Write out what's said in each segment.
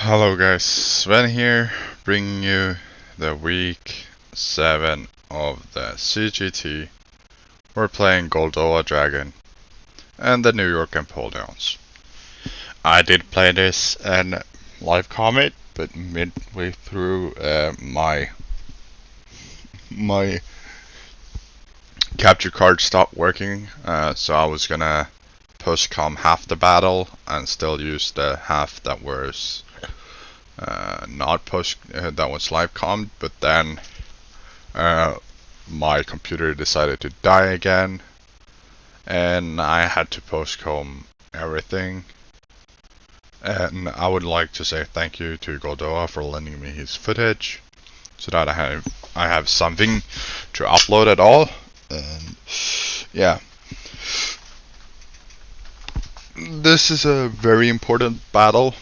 Hello guys, Sven here, bringing you the week 7 of the CGT. We're playing Goldoa Dragon and the New York Empoleons. I did play this in live comment, but midway through my capture card stopped working, so I was gonna push-com half the battle and still use the half that was not push that was live commed, but then my computer decided to die again, and I had to postcom everything. And I would like to say thank you to Goldoa for lending me his footage, so that I have something to upload at all. And yeah, this is a very important battle.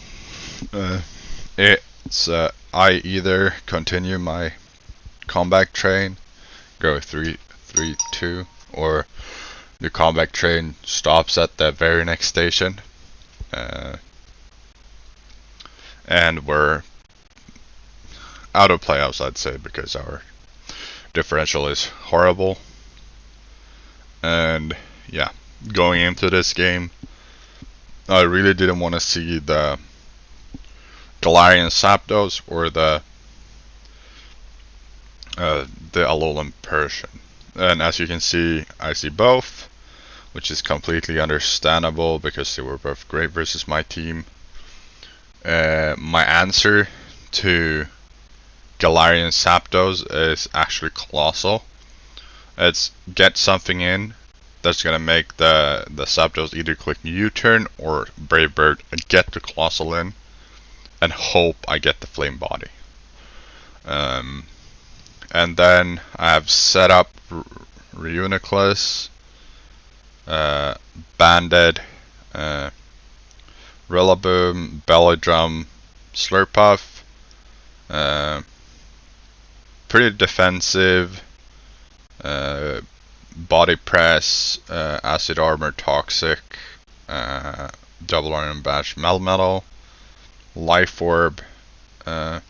It's I either continue my comeback train, go 3-3-2, or the comeback train stops at the very next station, and we're out of playoffs, I'd say, because our differential is horrible. And yeah, going into this game, I really didn't want to see the Galarian Zapdos or the Alolan Persian. And as you can see, I see both, which is completely understandable because they were both great versus my team. My answer to Galarian Zapdos is actually Colossal. It's get something in that's gonna make the Zapdos either click U-turn or Brave Bird and get the Colossal in, and hope I get the Flame Body. And then I have set up Reuniclus, Banded, Rillaboom, Belladrum, Slurpuff. Pretty defensive. Body Press, Acid Armor, Toxic, Double Iron Bash, Melmetal, Life Orb, 4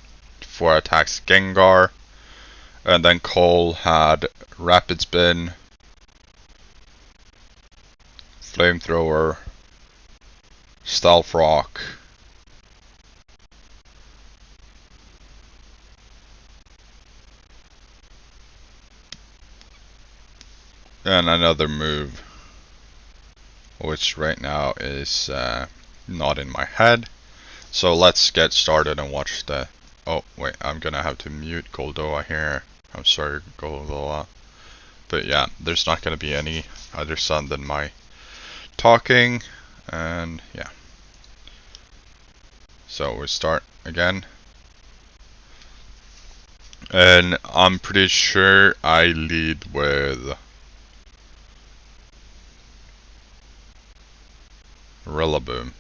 attacks Gengar, and then Cole had Rapid Spin, Flamethrower, Stealth Rock, and another move, which right now is not in my head. So let's get started and watch the... Oh wait, I'm gonna have to mute Goldoa here. I'm sorry, Goldoa. But yeah, there's not gonna be any other sound than my talking, and yeah. So we start again. And I'm pretty sure I lead with Rillaboom.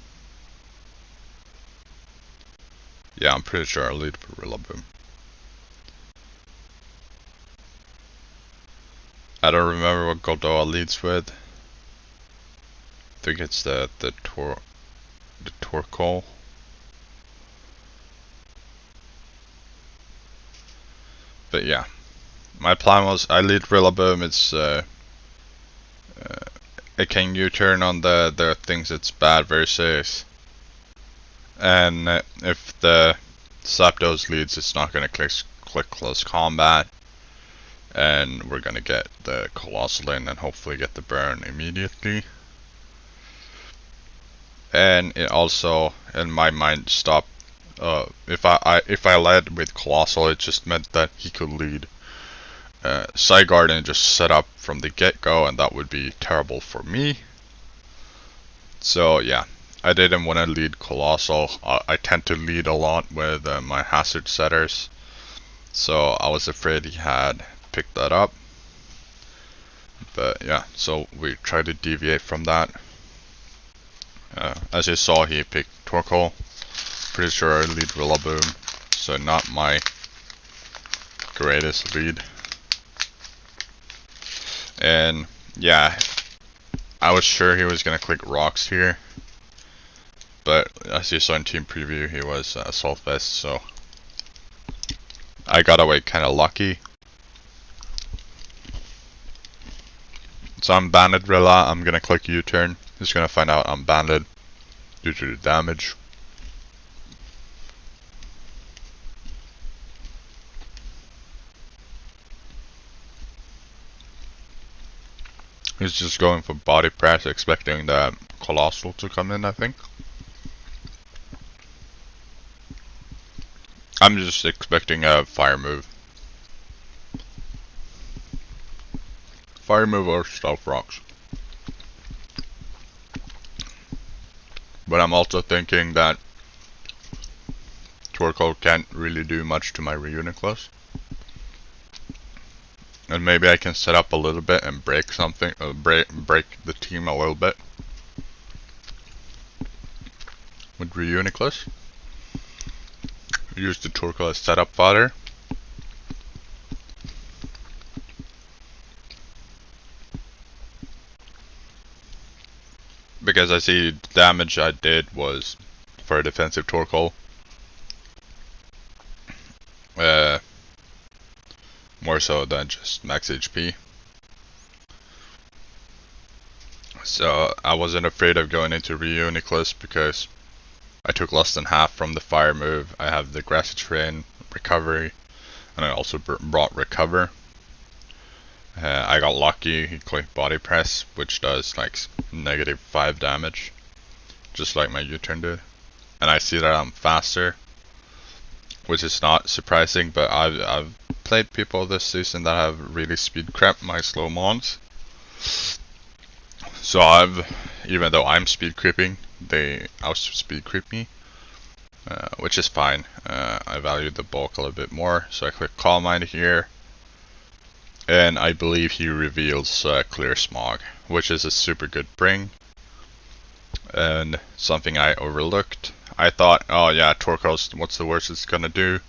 Yeah, I'm pretty sure I lead with Rillaboom. I don't remember what Goldoa leads with. I think it's the Torkoal. But yeah, my plan was I lead Rillaboom. It's it can U-turn on the things it's bad versus, and if the Zapdos leads, it's not gonna click close combat, and we're gonna get the Colossal in and hopefully get the burn immediately. And it also, in my mind, stopped. If I led with Colossal, it just meant that he could lead Zygarde and just set up from the get-go, and that would be terrible for me. So yeah, I didn't want to lead Colossal. I tend to lead a lot with my hazard setters, so I was afraid he had picked that up. But yeah, so we tried to deviate from that. As you saw, he picked Torkoal. Pretty sure I lead Rillaboom, so not my greatest lead. And yeah, I was sure he was gonna click Rocks here, but as you saw in team preview, he was Assault Vest, so I got away kind of lucky. So I'm banded Rilla, I'm gonna click U-turn. He's gonna find out I'm banded due to the damage. He's just going for body press, expecting the Colossal to come in, I think. I'm just expecting a fire move. Fire move or Stealth Rocks. But I'm also thinking that Torkoal can't really do much to my Reuniclus. And maybe I can set up a little bit and break something, break the team a little bit. With Reuniclus. Use the Torkoal as setup fodder. Because I see the damage I did was for a defensive Torkoal. More so than just max HP. So I wasn't afraid of going into Reuniclus because I took less than half from the fire move. I have the Grassy Terrain, Recovery, and I also brought Recover. I got lucky, he clicked Body Press, which does like -5 damage, just like my U-turn did. And I see that I'm faster, which is not surprising, but I've played people this season that have really speed crept my slow mons. So even though I'm speed creeping, they out speed creep me, which is fine. I value the bulk a little bit more, so I click Calm Mind here. And I believe he reveals Clear Smog, which is a super good bring. And something I overlooked. I thought, oh yeah, Torkoal, what's the worst it's gonna do?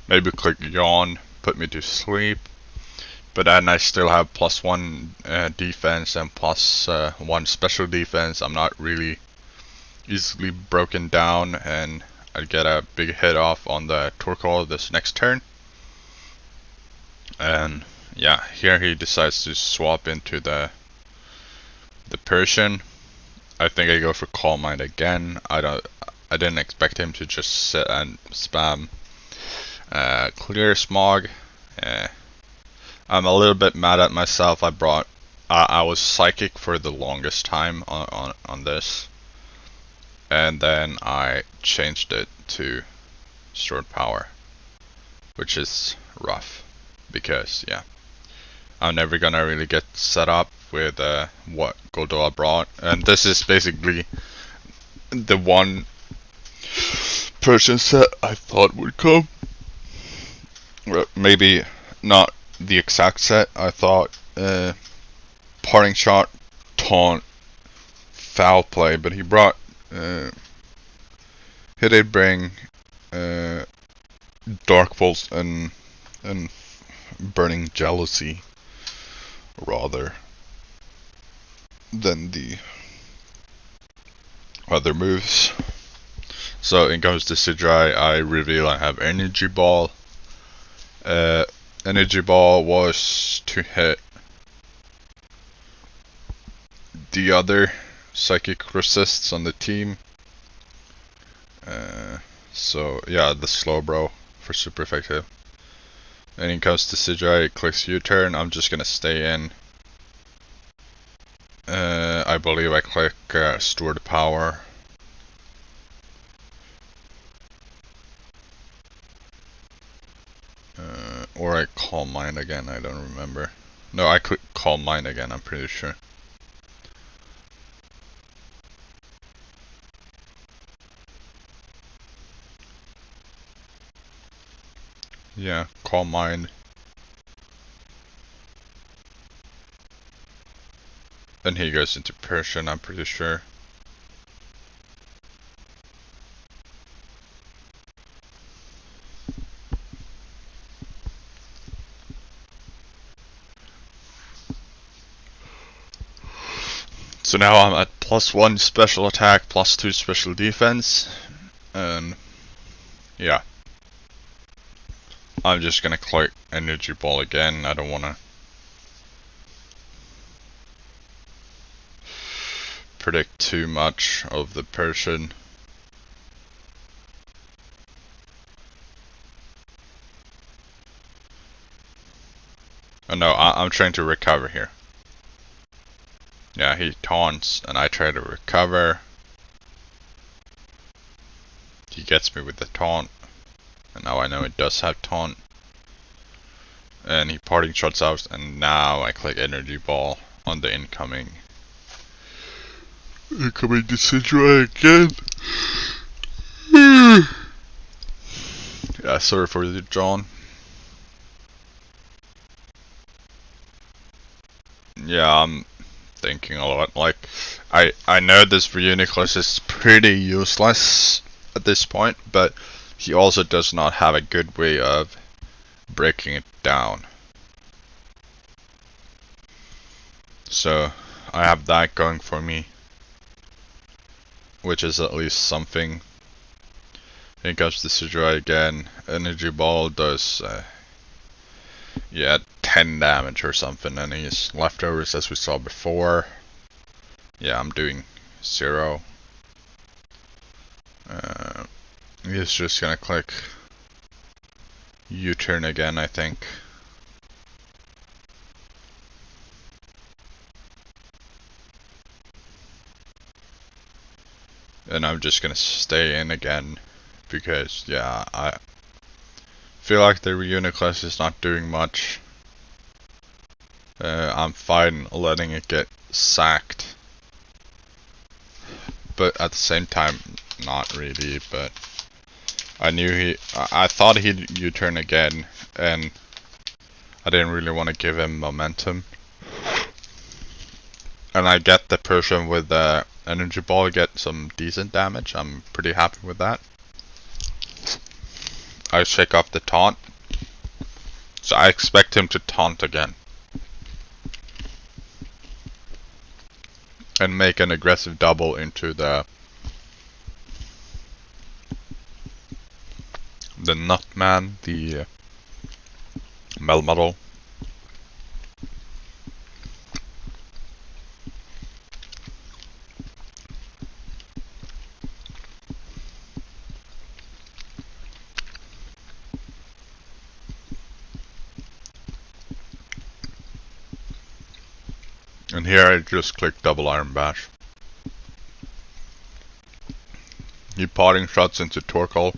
Maybe click Yawn, put me to sleep. But then I still have +1 defense and +1 special defense. I'm not really easily broken down, and I get a big hit off on the Torkoal this next turn. And yeah, here he decides to swap into the Persian. I think I go for Calm Mind again. I didn't expect him to just sit and spam Clear Smog. I'm a little bit mad at myself. I was psychic for the longest time on this, and then I changed it to Stored Power, which is rough because yeah, I'm never gonna really get set up with what Goldoa brought, and this is basically the one Persian set I thought would come. Maybe not the exact set. I thought Parting Shot, Taunt, Foul Play, but he brought he did bring Dark Pulse and Burning Jealousy rather than the other moves. So it comes to Sidrai, I reveal I have Energy Ball. Energy Ball was to hit the other Psychic Resists on the team. So yeah, the Slow Bro for super effective. And it comes to Sidrai, it clicks U-turn. I'm just gonna stay in. I believe I click Stored Power. Or I Calm Mind again, I don't remember. No, I click Calm Mind again, I'm pretty sure. Yeah, Calm Mind. Then he goes into Persian, I'm pretty sure. So now I'm at +1 special attack, +2 special defense, and yeah. I'm just gonna click energy ball again. I don't wanna predict too much of the Persian. Oh no, I'm trying to recover here. Yeah, he taunts and I try to recover. He gets me with the taunt. And now I know it does have taunt. And he parting shots out, and now I click energy ball on the incoming. Incoming Decidueye again. Yeah, sorry for the John. Yeah, I'm thinking a lot. Like, I know this Reuniclus is pretty useless at this point, but he also does not have a good way of breaking it down. So I have that going for me, which is at least something. Here comes the Decidueye again. Energy ball does yeah, 10 damage or something, and his leftovers, as we saw before. Yeah, I'm doing 0. He's just gonna click U-turn again, I think. And I'm just gonna stay in again, because yeah, I feel like the Reuniclus is not doing much. I'm fine letting it get sacked, but at the same time, not really. But I knew I thought he'd U-turn again, and I didn't really want to give him momentum. And I get the Persian with the energy ball, get some decent damage. I'm pretty happy with that. I shake off the taunt, so I expect him to taunt again and make an aggressive double into the Nutman, the Melmetal. And here I just click double Iron Bash. He parting shots into Torkoal.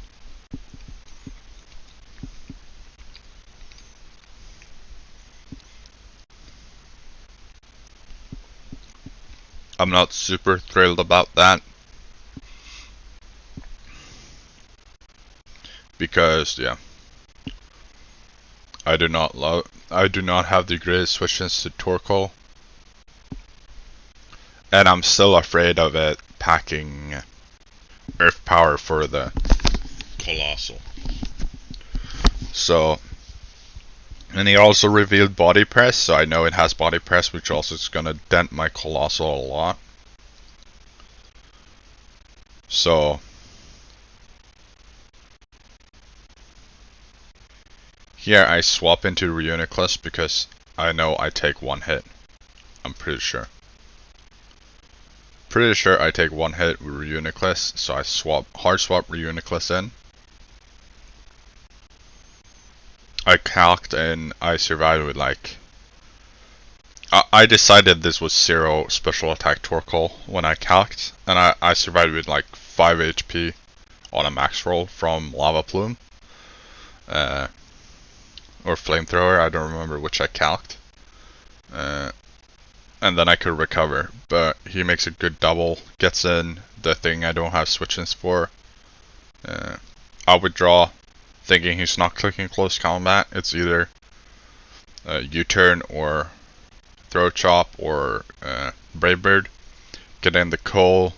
I'm not super thrilled about that, because yeah, I do not have the greatest switches to Torkoal, and I'm still afraid of it packing Earth Power for the Colossal. So, and he also revealed Body Press, so I know it has Body Press, which also is gonna dent my Colossal a lot. So here I swap into Reuniclus because I know I take one hit. I'm pretty sure. Pretty sure I take one hit with Reuniclus, so I hard swap Reuniclus in. I calced and I survived with like... I decided this was 0 special attack Torkoal when I calced, and I survived with like 5 HP on a max roll from Lava Plume. Or Flamethrower, I don't remember which I calced. And then I could recover, but he makes a good double, gets in the thing I don't have switches for. I'll withdraw, thinking he's not clicking close combat. It's either U-turn or Throat Chop or Brave Bird. Get in the coal,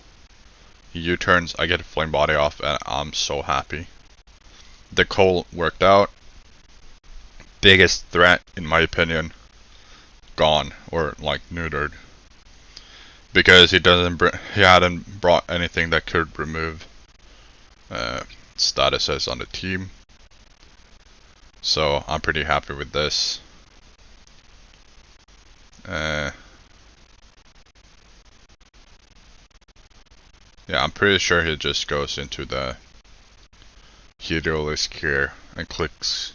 he U-turns, I get a Flame Body off, and I'm so happy. The coal worked out. Biggest threat, in my opinion, gone, or like neutered. because he hadn't brought anything that could remove statuses on the team. So I'm pretty happy with this. Yeah, I'm pretty sure he just goes into the hero list here and clicks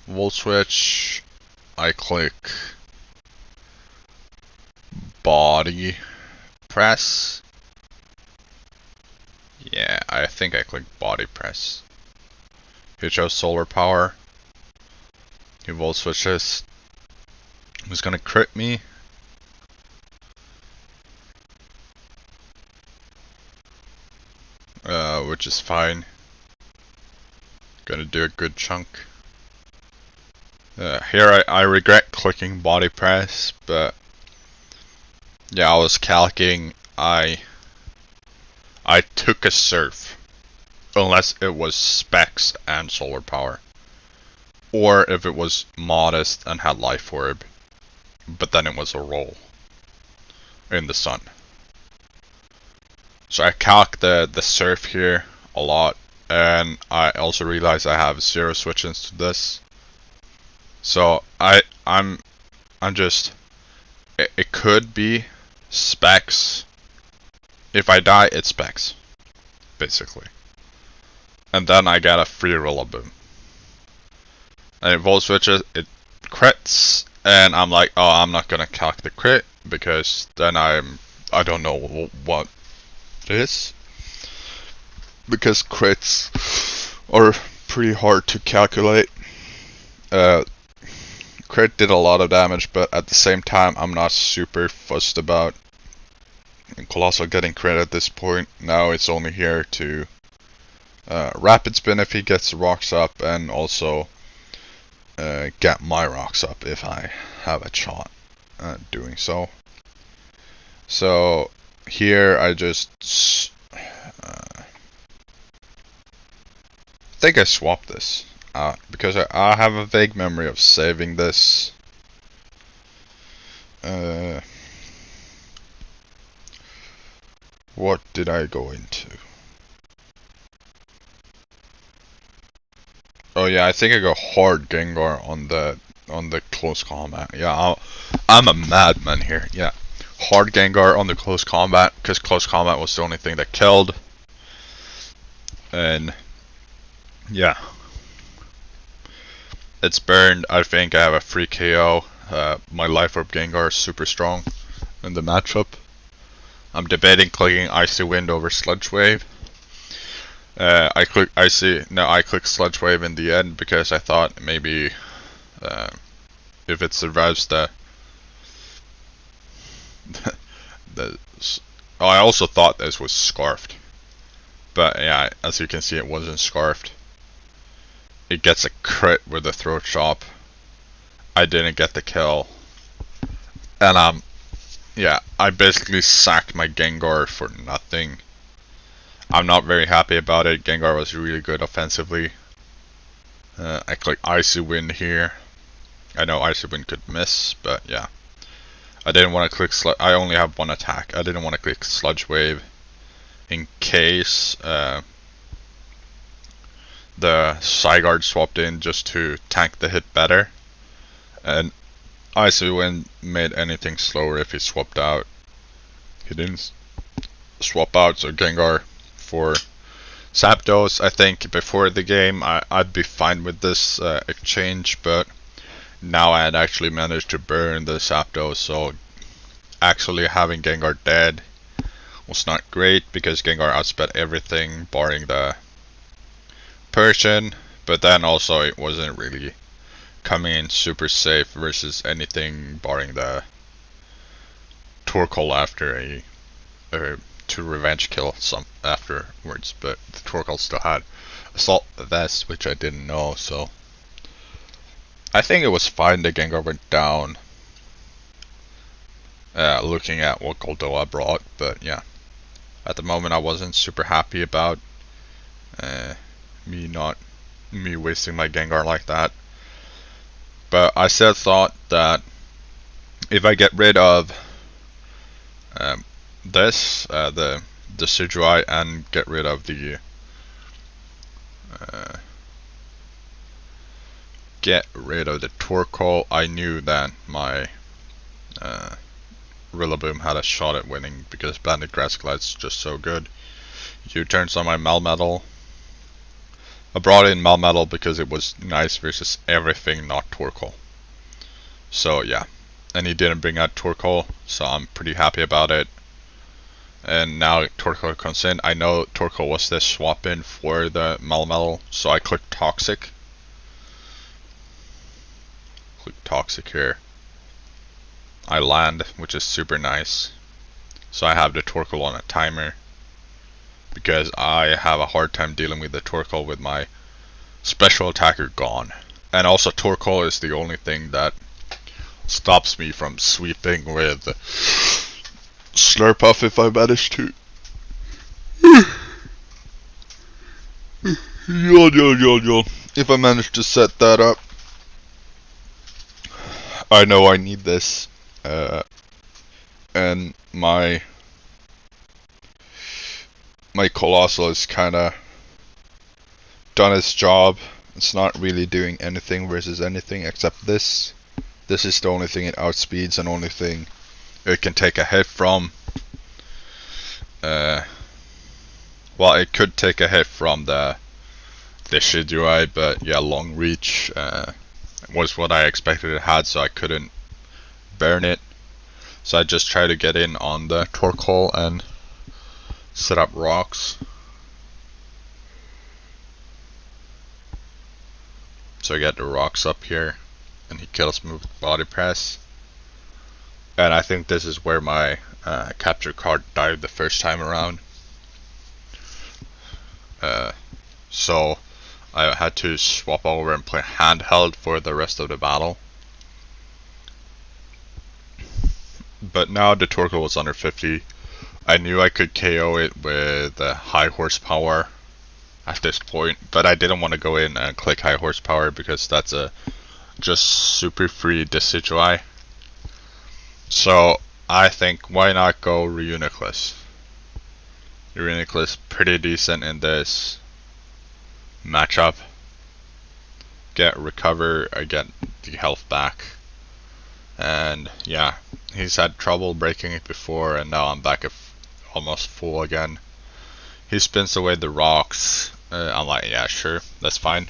volt switch. I click body press. Yeah, I think I click body press. He chose solar power. He volt switches. He's gonna crit me. Which is fine. Gonna do a good chunk. Here I regret clicking body press, but yeah, I was calcing. I took a surf, unless it was specs and solar power, or if it was modest and had life orb, but then it was a roll in the sun. So I calc the surf here a lot, and I also realize I have 0 switch-ins to this. So I'm just, it could be specs. If I die, it's specs, basically. And then I get a free roll of boom. And it volt switches, it crits, and I'm like, oh, I'm not gonna calc the crit, because then I don't know what it is. Because crits are pretty hard to calculate. Crit did a lot of damage, but at the same time, I'm not super fussed about Colossal getting crit at this point. Now it's only here to rapid spin if he gets the rocks up, and also get my rocks up if I have a shot at doing so. So here I just think I swapped this because I have a vague memory of saving this. What did I go into? Oh yeah, I think I go hard Gengar on the close combat. Yeah, I'm a madman here. Yeah, hard Gengar on the close combat, because close combat was the only thing that killed. And yeah, it's burned. I think I have a free KO. My Life Orb Gengar is super strong in the matchup. I'm debating clicking Icy Wind over Sludge Wave. I click Sludge Wave in the end because I thought maybe if it survives I also thought this was scarfed, but yeah, as you can see, it wasn't scarfed. It gets a crit with the throat chop. I didn't get the kill, and yeah, I basically sacked my Gengar for nothing. I'm not very happy about it. Gengar was really good offensively. I click Icy Wind here. I know Icy Wind could miss, but yeah. I didn't want to click I only have one attack. I didn't want to click Sludge Wave in case the Zygarde swapped in just to tank the hit better. And Icy Wind made anything slower if he swapped out. He didn't swap out, so Gengar for Zapdos. I think before the game I'd be fine with this exchange, but now I had actually managed to burn the Zapdos, so actually having Gengar dead was not great because Gengar outsped everything barring the Persian, but then also it wasn't really coming in super safe versus anything barring the Torkoal after to revenge kill some afterwards, but the Torkoal still had Assault Vest, which I didn't know, so I think it was fine that Gengar went down looking at what Goldoa brought, but yeah, at the moment I wasn't super happy about me wasting my Gengar like that. But I still thought that if I get rid of this, the Decidueye, and get rid of the Torkoal. I knew that my Rillaboom had a shot at winning because Banded Grass Glide's just so good. U-turns on my Melmetal. I brought in Melmetal because it was nice versus everything not Torkoal. So yeah, and he didn't bring out Torkoal, so I'm pretty happy about it. And now Torkoal comes in. I know Torkoal was the swap in for the Melmetal, so I click Toxic. Click Toxic here. I land, which is super nice. So I have the Torkoal on a timer, because I have a hard time dealing with the Torkoal with my special attacker gone. And also Torkoal is the only thing that stops me from sweeping with Slurpuff if I manage to. Yawn. If I manage to set that up. I know I need this. And my Colossal is kinda done its job. It's not really doing anything versus anything except this. This is the only thing it outspeeds and only thing it can take a hit from. Well, it could take a hit from the Decidueye, but yeah, long reach was what I expected it had, so I couldn't burn it. So I just try to get in on the Torkoal and set up rocks. So I get the rocks up here, and he kills me with Body Press. And I think this is where my capture card died the first time around. So I had to swap over and play handheld for the rest of the battle. But now the Torkoal was under 50. I knew I could KO it with high horsepower at this point, but I didn't want to go in and click high horsepower because that's a just super free Decidueye. So I think, why not go Reuniclus? Reuniclus pretty decent in this matchup. Get recover, I get the health back. And yeah, he's had trouble breaking it before, and now I'm back at almost full again. He spins away the rocks. I'm like, yeah, sure, that's fine.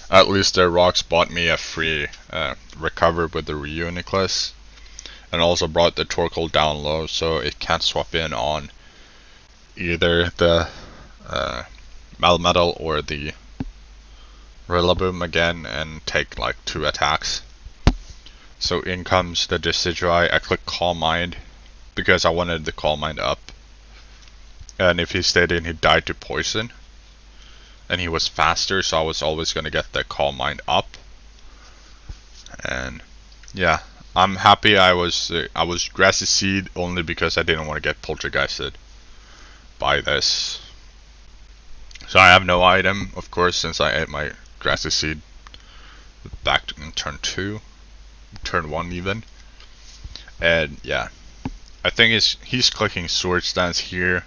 At least the rocks bought me a free recover with the Reuniclus, and also brought the Torkoal down low, so it can't swap in on either the Melmetal or the Rillaboom again and take like 2 attacks. So in comes the Decidueye. I click Calm Mind because I wanted the Calm Mind up. And if he stayed in, he died to poison. And he was faster, so I was always going to get the Calm Mind up. And yeah, I'm happy I was Grassy Seed only because I didn't want to get Poltergeisted by this. So I have no item, of course, since I ate my Grassy Seed back in turn 2. Turn 1 even. And yeah, I think he's clicking Sword Stance here,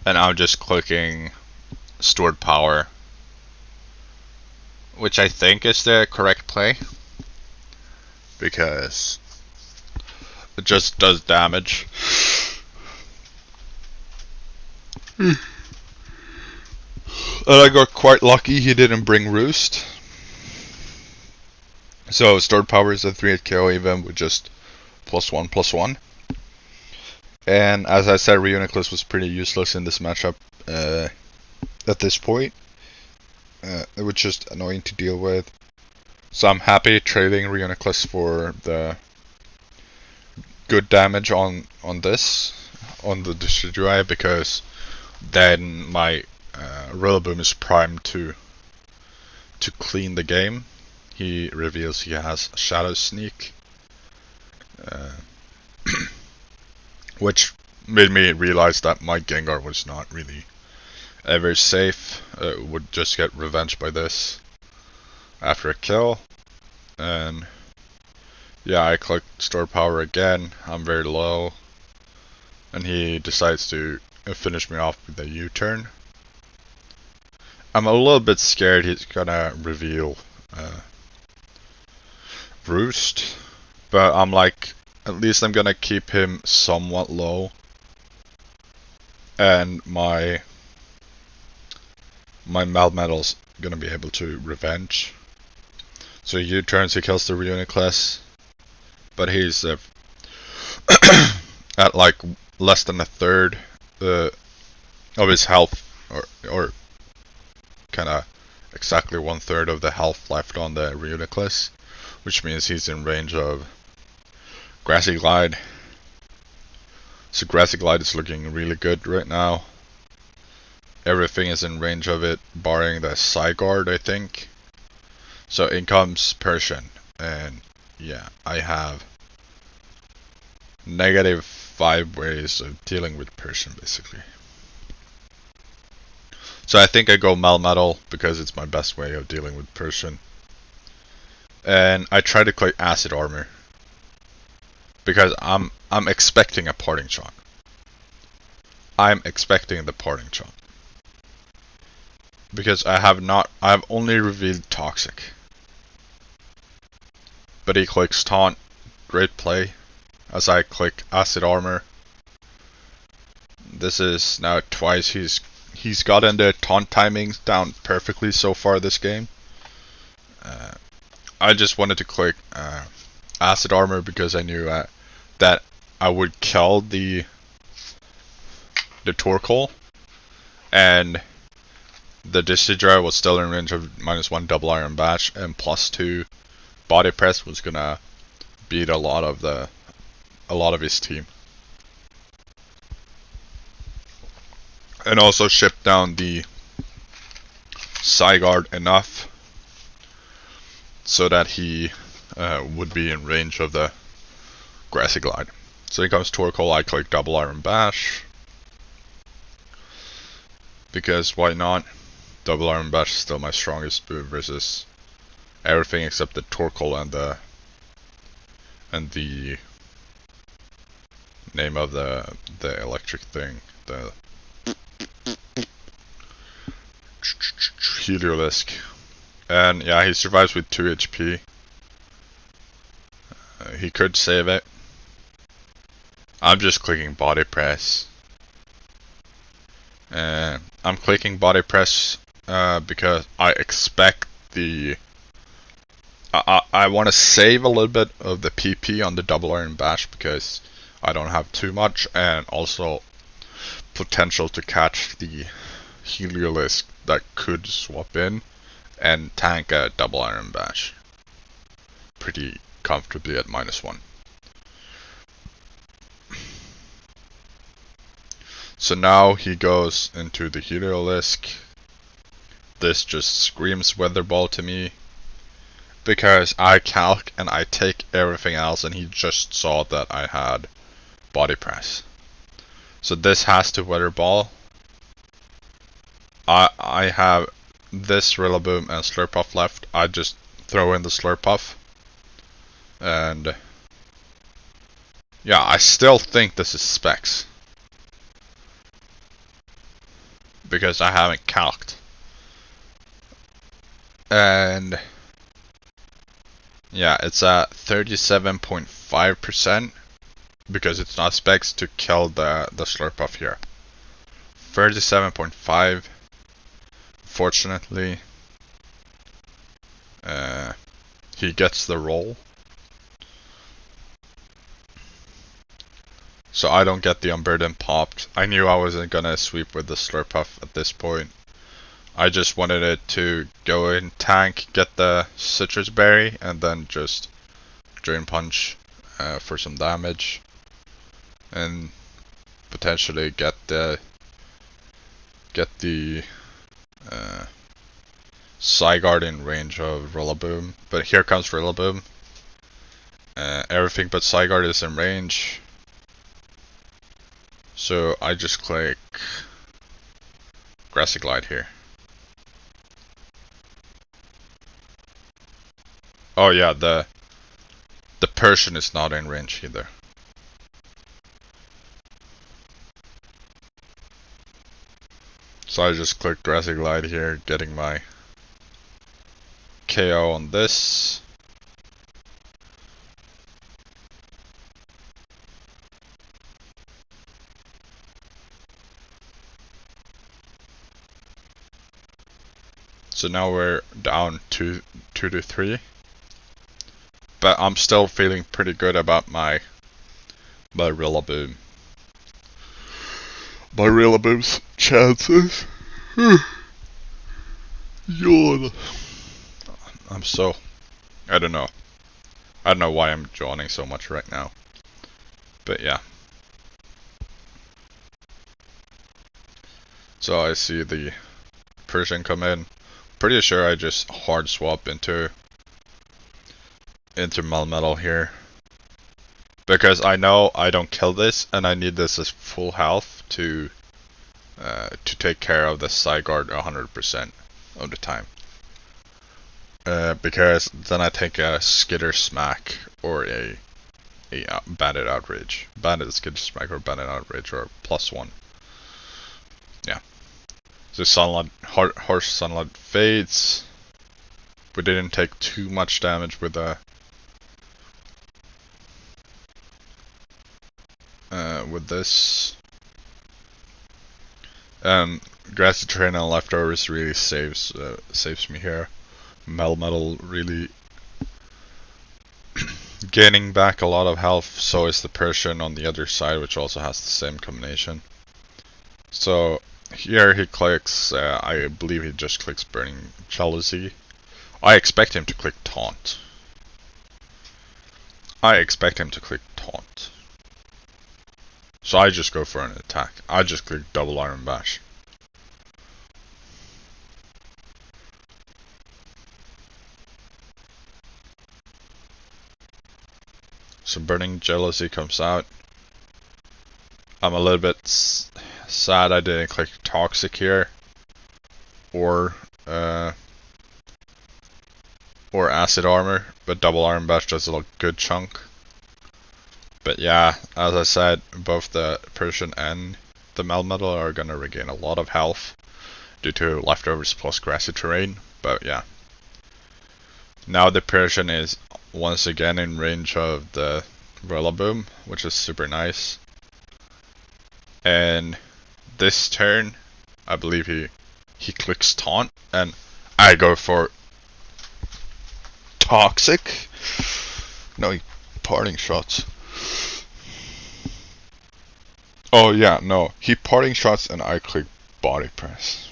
and I'm just clicking Stored Power, which I think is the correct play because it just does damage. And I got quite lucky he didn't bring Roost. So Stored Power is a 3-hit KO even with just +1/+1. And as I said, Reuniclus was pretty useless in this matchup at this point. It was just annoying to deal with. So I'm happy trading Reuniclus for the good damage on the Decidueye, because then my Rillaboom is primed to clean the game. He reveals he has Shadow Sneak, which made me realize that my Gengar was not really ever safe. Would just get revenge by this after a kill. And yeah, I clicked Store Power again. I'm very low. and he decides to finish me off with a U-turn. I'm a little bit scared he's gonna reveal Roost, but I'm like, at least I'm gonna keep him somewhat low, and my Melmetal's gonna be able to revenge. So he U-turns, he kills the Reuniclus, but he's at like less than a third of his health, or kind of exactly 1/3 of the health left on the Reuniclus, which means he's in range of Grassy Glide. So Grassy Glide is looking really good right now. Everything is in range of it, barring the Zygarde, I think. So in comes Persian, and yeah, I have -5 ways of dealing with Persian, basically. So I think I go Melmetal because it's my best way of dealing with Persian. And I try to click Acid Armor because I'm expecting a parting shot. I'm expecting the parting shot. Because I've only revealed Toxic. But he clicks Taunt, great play, as I click Acid Armor. This is now twice he's gotten the taunt timings down perfectly so far this game. I just wanted to click Acid Armor because I knew that I would kill the Torkoal, and the Discharge was still in range of -1 double Iron Bash, and +2 Body Press was gonna beat a lot of his team. And also ship down the Zygarde enough so that he would be in range of the Grassy Glide. So here comes Torkoal, I click double Iron Bash. Because why not? Double Iron Bash is still my strongest move versus everything except the Torkoal and the name of the electric thing, the Heliolisk. And yeah, he survives with 2 HP. He could save it. I'm just clicking Body Press. I'm clicking Body Press because I expect the... I want to save a little bit of the PP on the double Iron Bash because I don't have too much, and also potential to catch the Heliolisk that could swap in and tank a double Iron Bash pretty comfortably at -1. So now he goes into the Heliolisk. This just screams Weather Ball to me, because I calc and I take everything else, and he just saw that I had Body Press. So this has to Weather Ball. I have this Rillaboom and Slurpuff left. I just throw in the Slurpuff. And yeah, I still think this is Specs, because I haven't calced. And yeah, it's at 37.5% because it's not Specs to kill the Slurpuff here. 37.5. Fortunately, he gets the roll. So I don't get the Unburden popped. I knew I wasn't gonna sweep with the Slurpuff at this point. I just wanted it to go in tank, get the Citrus Berry, and then just Drain Punch for some damage. And potentially get the Zygarde in range of Rillaboom. But here comes Rillaboom. Everything but Zygarde is in range. So I just click Grassy Glide here. Oh yeah, the Persian is not in range either. So I just click Grassy Glide here, getting my KO on this. So now we're down 2 to 3. But I'm still feeling pretty good about my Rillaboom. My Rillaboom's chances. Yawn. I'm so... I don't know. I don't know why I'm yawning so much right now. But yeah. So I see the Persian come in. Pretty sure I just hard swap into Melmetal here. Because I know I don't kill this, and I need this as full health to take care of the Zygarde 100% of the time. Because then I take a Skitter Smack or a Bandit Outrage. Bandit Skitter Smack or Bandit Outrage or +1. Yeah. So Sunlight, Harsh Sunlight fades. We didn't take too much damage with the with this. Grassy Terrain and Leftovers really saves me here. Melmetal really gaining back a lot of health, so is the Persian on the other side, which also has the same combination. So here he clicks, I believe he just clicks Burning Jealousy. I expect him to click Taunt. So I just go for an attack. I just click Double Iron Bash. So Burning Jealousy comes out. I'm a little bit sad I didn't click Toxic here. Or Acid Armor, but Double Iron Bash does a good chunk. But yeah, as I said, both the Persian and the Melmetal are gonna regain a lot of health due to Leftovers plus Grassy Terrain, but yeah. Now the Persian is once again in range of the Rillaboom, which is super nice. And this turn, I believe he clicks Taunt, and I go for Toxic. No, he Parting Shots. Oh yeah, no, he Parting Shots and I click Body Press.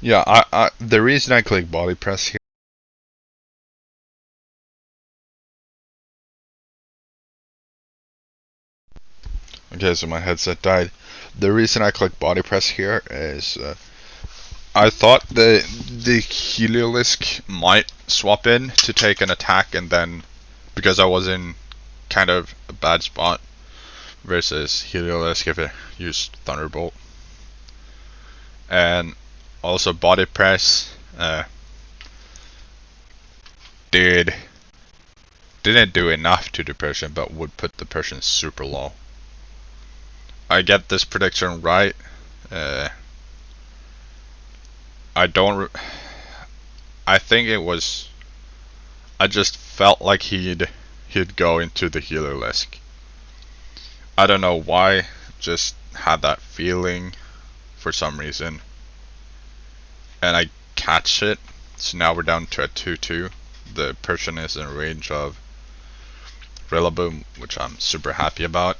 Yeah, I the reason I click Body Press here. Okay, so my headset died. The reason I click Body Press here is I thought the Heliolisk might swap in to take an attack, and then because I was in kind of a bad spot versus Heliolisk if it used Thunderbolt. And also Body Press didn't do enough to the Persian, but would put the Persian super low. I get this prediction right. I think it was. I just felt like he'd go into the Heliolisk. I don't know why. Just had that feeling for some reason, and I catch it. So now we're down to a 2-2. The Persian is in range of Rillaboom, which I'm super happy about.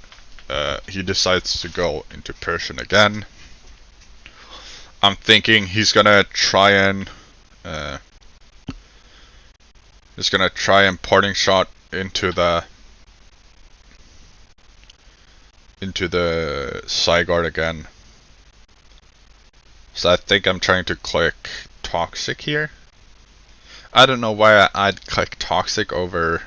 He decides to go into Persian again. I'm thinking he's gonna try and Parting Shot into the Zygarde again. So I think I'm trying to click Toxic here. I don't know why I'd click Toxic over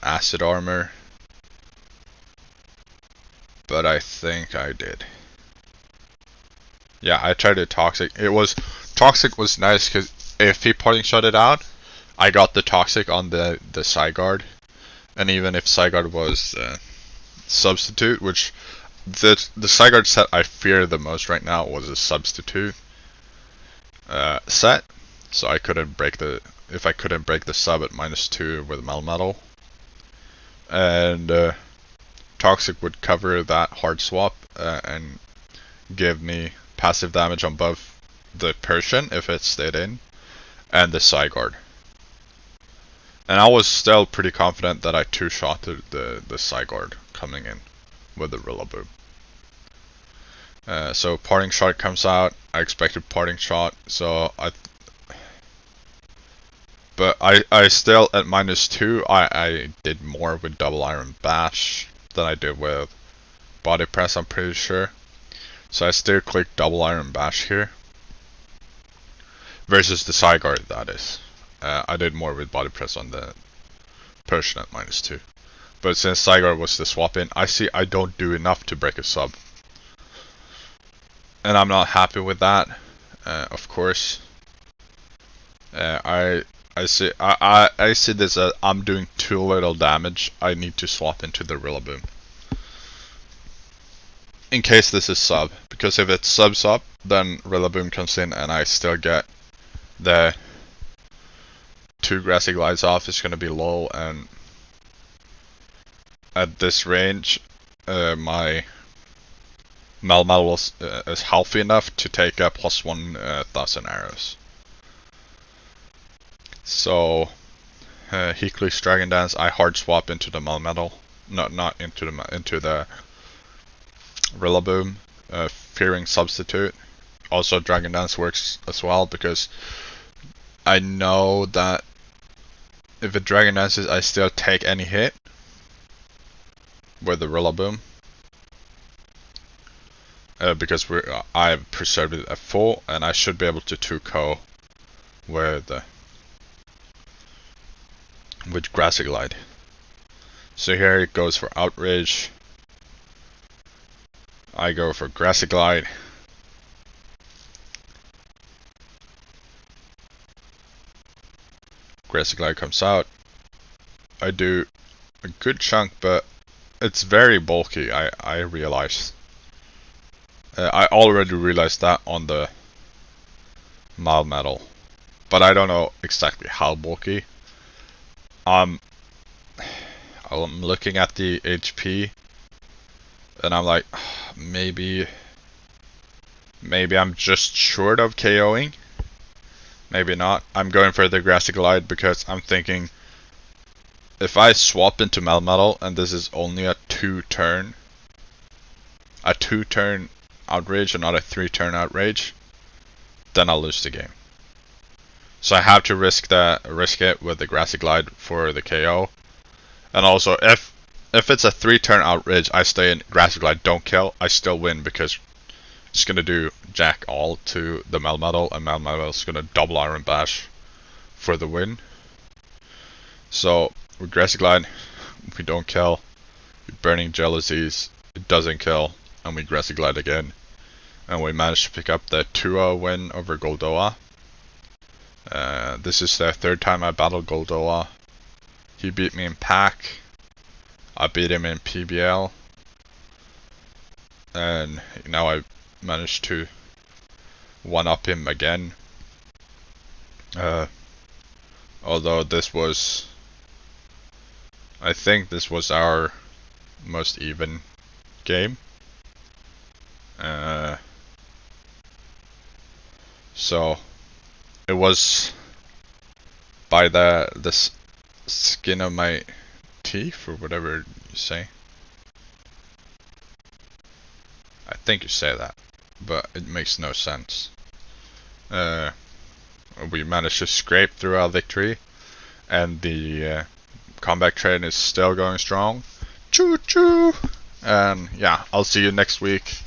Acid Armor, but I think I did. Yeah, I tried to Toxic. Toxic was nice because if he Parting Shot it out, I got the Toxic on the Zygarde, and even if Zygarde was substitute, which the Sigurd set I fear the most right now was a substitute set, so I couldn't break the if I couldn't break the sub at -2 with Melmetal, and Toxic would cover that hard swap and give me passive damage on both the Persian if it stayed in and the Sigurd. And I was still pretty confident that I two-shotted the Sigurd coming in with the Rillaboom. So Parting Shot comes out. I expected Parting Shot, so but I still at -2 I did more with Double Iron Bash than I did with Body Press, I'm pretty sure. So I still clicked Double Iron Bash here. Versus the Sigurd, that is. I did more with Body Press on the Persian at -2. But since Sigurd was the swap in, I see I don't do enough to break a sub. And I'm not happy with that, of course. I see this as I'm doing too little damage. I need to swap into the Rillaboom. In case this is sub, because if it's sub, then Rillaboom comes in and I still get the 2 Grassy Glides off. Is going to be low, and at this range, my Melmetal is healthy enough to take a +1,000 arrows. So, Heakley's Dragon Dance, I hard swap into the Melmetal, not into the Rillaboom, fearing substitute. Also, Dragon Dance works as well because I know that if it Dragon Dances, I still take any hit with the Rillaboom. Because I've preserved it at full, and I should be able to 2-ko with Grassy Glide. So here it goes for Outrage. I go for Grassy Glide. Grassy Glide comes out. I do a good chunk, but it's very bulky, I realize. I already realized that on the Melmetal, but I don't know exactly how bulky. I'm looking at the HP, and I'm like, maybe I'm just short of KOing. Maybe not. I'm going for the Grassy Glide because I'm thinking if I swap into Melmetal and this is only a 2-turn Outrage and not a 3-turn Outrage, then I'll lose the game. So I have to risk it with the Grassy Glide for the KO. And also, if it's a 3-turn Outrage, I stay in Grassy Glide, don't kill, I still win because it's gonna do jack all to the Melmetal, and Melmetal's gonna Double Iron Bash for the win. So with Grassy Glide, we don't kill. With Burning Jealousies, it doesn't kill, and we Grassy Glide again. And we managed to pick up the 2-0 win over Goldoa. This is the 3rd time I battled Goldoa. He beat me in pack. I beat him in PBL. And now I managed to 1-up him again. Although I think this was our most even game. So it was by the skin of my teeth, or whatever you say. I think you say that, but it makes no sense. We managed to scrape through our victory, and the comeback train is still going strong. Choo choo! And yeah, I'll see you next week.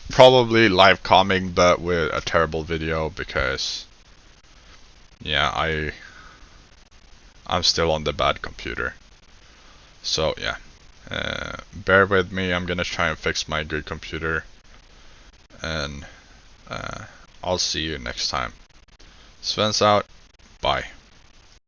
Probably live comming, but with a terrible video because yeah, I'm still on the bad computer. So yeah, bear with me. I'm gonna try and fix my good computer, and I'll see you next time. Sven's out. Bye.